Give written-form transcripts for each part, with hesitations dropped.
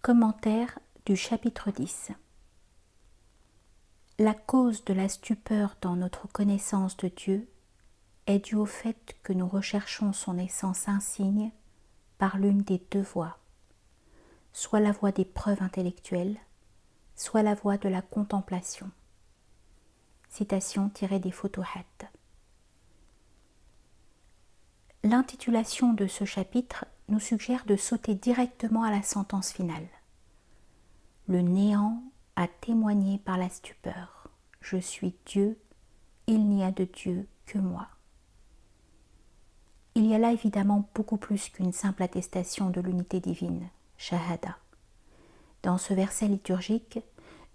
Commentaire du chapitre 10. La cause de la stupeur dans notre connaissance de Dieu est due au fait que nous recherchons son essence insigne par l'une des deux voies, soit la voie des preuves intellectuelles, soit la voie de la contemplation. Citation tirée des Futuhat. L'intitulation de ce chapitre nous suggère de sauter directement à la sentence finale. Le néant a témoigné par la stupeur. Je suis Dieu, il n'y a de Dieu que moi. Il y a là évidemment beaucoup plus qu'une simple attestation de l'unité divine, Shahada. Dans ce verset liturgique,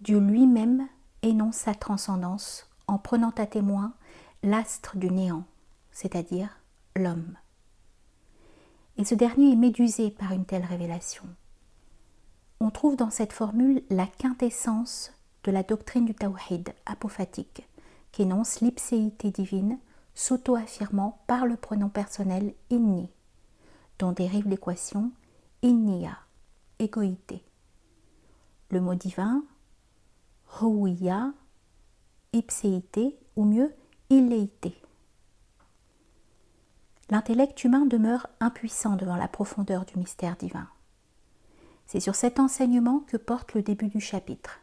Dieu lui-même énonce sa transcendance en prenant à témoin l'astre du néant, c'est-à-dire l'homme. Et ce dernier est médusé par une telle révélation. On trouve dans cette formule la quintessence de la doctrine du tawhid apophatique, qui énonce l'ipséité divine s'auto-affirmant par le pronom personnel inni, dont dérive l'équation inniya, égoïté. Le mot divin, huwiya, ipséité, ou mieux, illéité. L'intellect humain demeure impuissant devant la profondeur du mystère divin. C'est sur cet enseignement que porte le début du chapitre.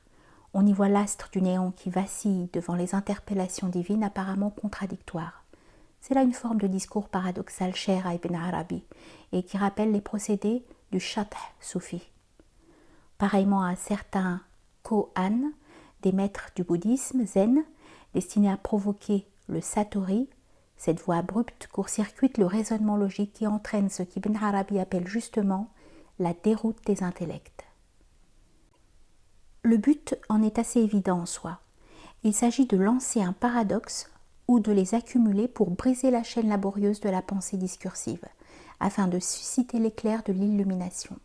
On y voit l'astre du néant qui vacille devant les interpellations divines apparemment contradictoires. C'est là une forme de discours paradoxal cher à Ibn Arabi et qui rappelle les procédés du shath soufi. Pareillement à certains kohan, des maîtres du bouddhisme zen, destinés à provoquer le satori, cette voie abrupte court-circuite le raisonnement logique qui entraîne ce qu'Ibn Arabi appelle justement la déroute des intellects. Le but en est assez évident en soi. Il s'agit de lancer un paradoxe ou de les accumuler pour briser la chaîne laborieuse de la pensée discursive, afin de susciter l'éclair de l'illumination.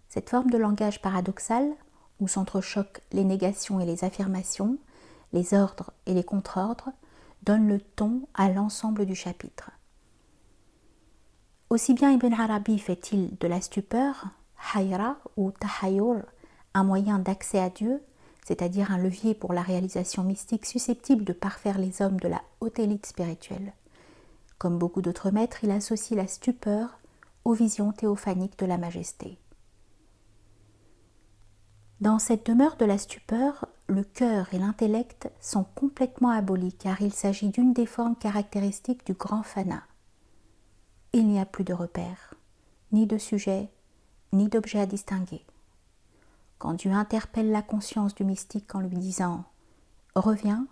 Cette forme de langage paradoxal, où s'entrechoquent les négations et les affirmations, les ordres et les contre-ordres, donne le ton à l'ensemble du chapitre. Aussi bien Ibn Arabi fait-il de la stupeur, hayra ou tahayur, un moyen d'accès à Dieu, c'est-à-dire un levier pour la réalisation mystique susceptible de parfaire les hommes de la haute élite spirituelle. Comme beaucoup d'autres maîtres, il associe la stupeur aux visions théophaniques de la majesté. Dans cette demeure de la stupeur, le cœur et l'intellect sont complètement abolis car il s'agit d'une des formes caractéristiques du grand fana. Il n'y a plus de repères, ni de sujet, ni d'objet à distinguer. Quand Dieu interpelle la conscience du mystique en lui disant « Reviens »,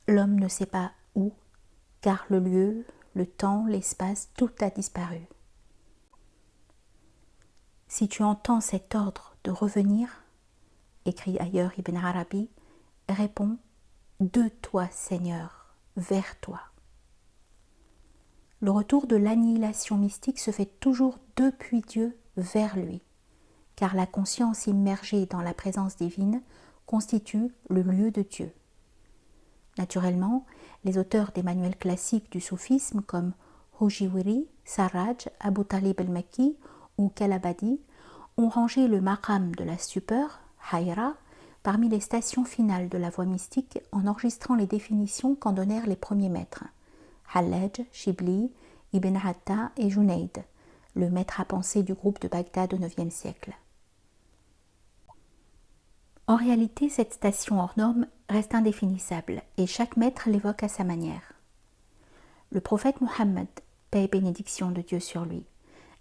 l'homme ne sait pas où, car le lieu, le temps, l'espace, tout a disparu. Si tu entends cet ordre de revenir, écrit ailleurs Ibn Arabi, réponds « De toi, Seigneur, vers toi ». Le retour de l'annihilation mystique se fait toujours depuis Dieu vers lui, car la conscience immergée dans la présence divine constitue le lieu de Dieu. Naturellement, les auteurs des manuels classiques du soufisme comme Hujiwiri, Sarraj, Abu Talib al-Makki ou Kalabadi ont rangé le maqam de la stupeur, hayra, parmi les stations finales de la voie mystique en enregistrant les définitions qu'en donnèrent les premiers maîtres. Hallaj, Shibli, Ibn Hatta et Junayd, le maître à penser du groupe de Bagdad au IXe siècle. En réalité, cette station hors norme reste indéfinissable et chaque maître l'évoque à sa manière. Le prophète Muhammad, paix et bénédiction de Dieu sur lui,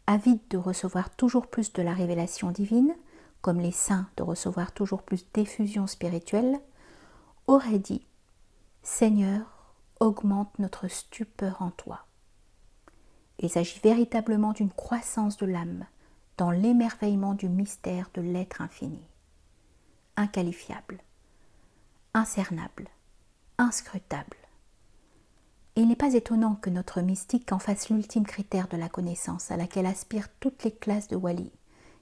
avide de recevoir toujours plus de la révélation divine, comme les saints de recevoir toujours plus d'effusion spirituelle, aurait dit « Seigneur, augmente notre stupeur en toi ». Il s'agit véritablement d'une croissance de l'âme dans l'émerveillement du mystère de l'être infini. Inqualifiable, incernable, inscrutable. Et il n'est pas étonnant que notre mystique en fasse l'ultime critère de la connaissance à laquelle aspirent toutes les classes de wali,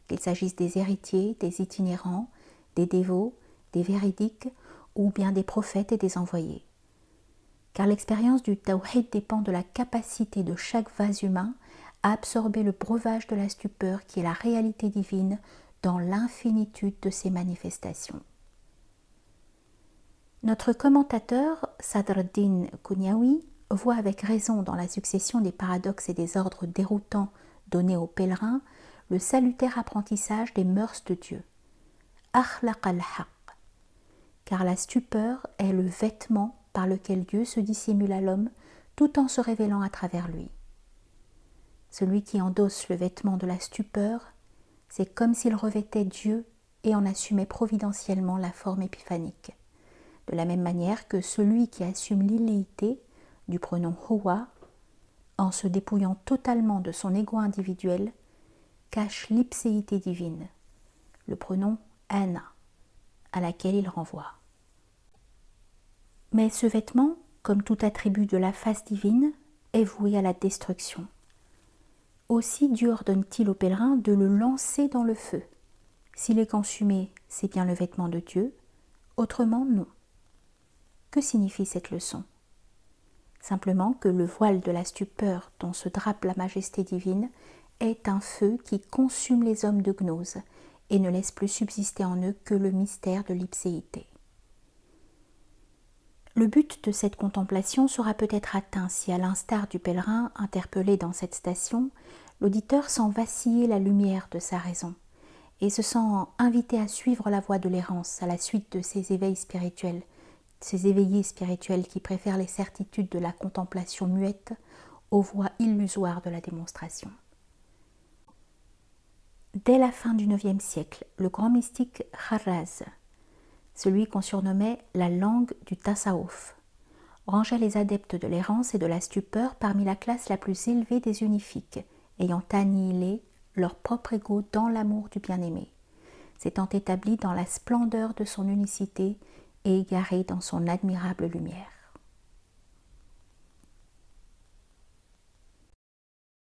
qu'il s'agisse des héritiers, des itinérants, des dévots, des véridiques ou bien des prophètes et des envoyés. Car l'expérience du tawhid dépend de la capacité de chaque vase humain à absorber le breuvage de la stupeur qui est la réalité divine dans l'infinitude de ses manifestations. Notre commentateur Sadr ad-Din Kouniaoui voit avec raison dans la succession des paradoxes et des ordres déroutants donnés aux pèlerins le salutaire apprentissage des mœurs de Dieu. Akhlaq al-haq, car la stupeur est le vêtement par lequel Dieu se dissimule à l'homme tout en se révélant à travers lui. Celui qui endosse le vêtement de la stupeur, c'est comme s'il revêtait Dieu et en assumait providentiellement la forme épiphanique. De la même manière que celui qui assume l'illéité du pronom Huwa, en se dépouillant totalement de son ego individuel, cache l'ipséité divine, le pronom Ana, à laquelle il renvoie. Mais ce vêtement, comme tout attribut de la face divine, est voué à la destruction. Aussi Dieu ordonne-t-il aux pèlerins de le lancer dans le feu. S'il est consumé, c'est bien le vêtement de Dieu, autrement non. Que signifie cette leçon ? Simplement que le voile de la stupeur dont se drape la majesté divine est un feu qui consume les hommes de gnose et ne laisse plus subsister en eux que le mystère de l'ipséité. Le but de cette contemplation sera peut-être atteint si, à l'instar du pèlerin interpellé dans cette station, l'auditeur sent vaciller la lumière de sa raison et se sent invité à suivre la voie de l'errance à la suite de ces éveillés spirituels qui préfèrent les certitudes de la contemplation muette aux voies illusoires de la démonstration. Dès la fin du IXe siècle, le grand mystique Kharraz, celui qu'on surnommait la langue du tasawwuf, rangeait les adeptes de l'errance et de la stupeur parmi la classe la plus élevée des unifiques, ayant annihilé leur propre ego dans l'amour du bien-aimé, s'étant établi dans la splendeur de son unicité et égaré dans son admirable lumière.